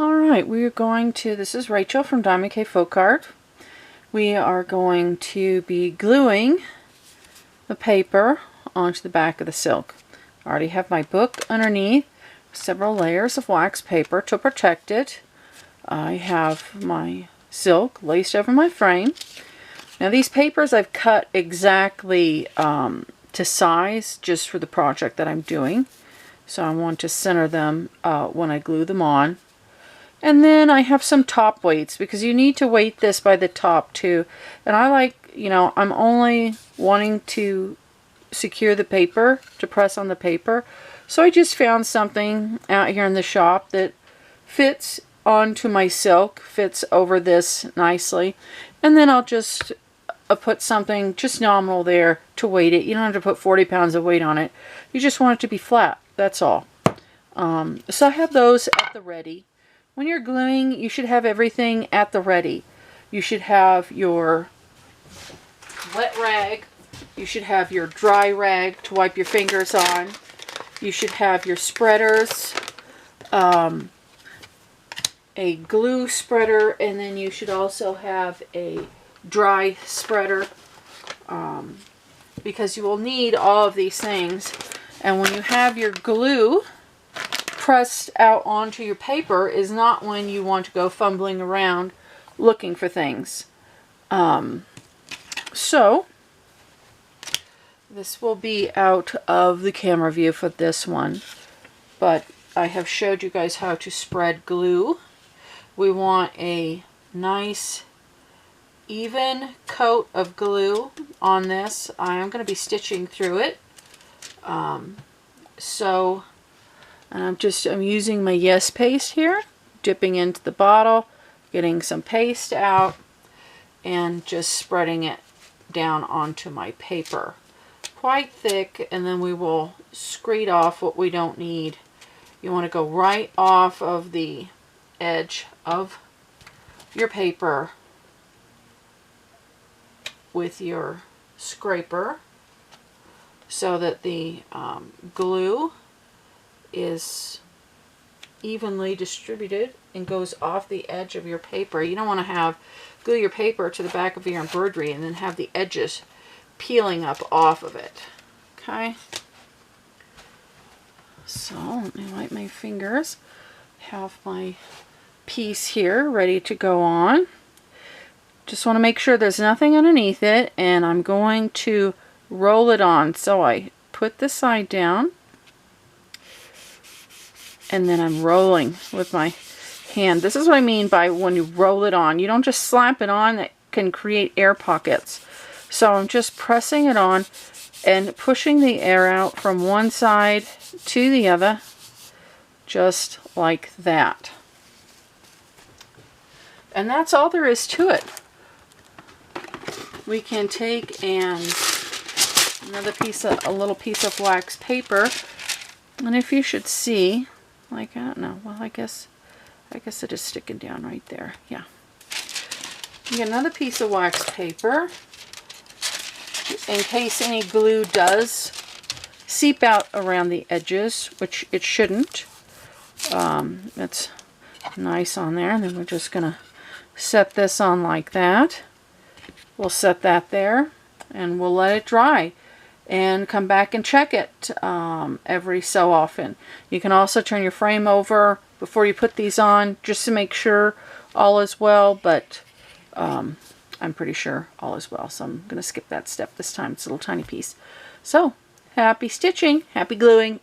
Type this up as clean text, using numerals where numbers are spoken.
Alright, we are going to, this is Rachel from Diamond K Folk Art. We are going to be gluing the paper onto the back of the silk. I already have my book underneath, several layers of wax paper to protect it. I have my silk laced over my frame. Now these papers I've cut exactly to size just for the project that I'm doing. So I want to center them when I glue them on. And then I have some top weights because you need to weight this by the top too. And I like, you know, I'm only wanting to secure the paper, to press on the paper. So I just found something out here in the shop that fits onto my silk, fits over this nicely. And then I'll just put something just nominal there to weight it. You don't have to put 40 pounds of weight on it. You just want it to be flat, that's all. So I have those at the ready. When you're gluing, you should have everything at the ready. You should have your wet rag. You should have your dry rag to wipe your fingers on. You should have your spreaders, a glue spreader, and then you should also have a dry spreader because you will need all of these things. And when you have your glue pressed out onto your paper is not when you want to go fumbling around looking for things. So this will be out of the camera view for this one, but I have showed you guys how to spread glue. We want a nice even coat of glue on this. I am going to be stitching through it. And I'm using my Yes paste here, dipping into the bottle, getting some paste out, and just spreading it down onto my paper. Quite thick, and then we will scrape off what we don't need. You want to go right off of the edge of your paper with your scraper so that the glue is evenly distributed and goes off the edge of your paper. You don't want to glue your paper to the back of your embroidery and then have the edges peeling up off of it. Okay, so let me wipe my fingers. Have my piece here ready to go on. Just want to make sure there's nothing underneath it, and I'm going to roll it on. So I put this side down, and then I'm rolling with my hand. This is what I mean by when you roll it on. You don't just slap it on. That can create air pockets. So I'm just pressing it on and pushing the air out from one side to the other, just like that. And that's all there is to it. We can take a little piece of wax paper, and if you should see, like, I don't know, well, I guess it is sticking down right there. Yeah. You get another piece of wax paper in case any glue does seep out around the edges, which it shouldn't. It's nice on there, and then we're just gonna set this on like that. We'll set that there, and we'll let it dry and come back and check it every so often. You can also turn your frame over before you put these on just to make sure all is well, but I'm pretty sure all is well, so I'm going to skip that step this time. It's a little tiny piece. So, happy stitching, happy gluing.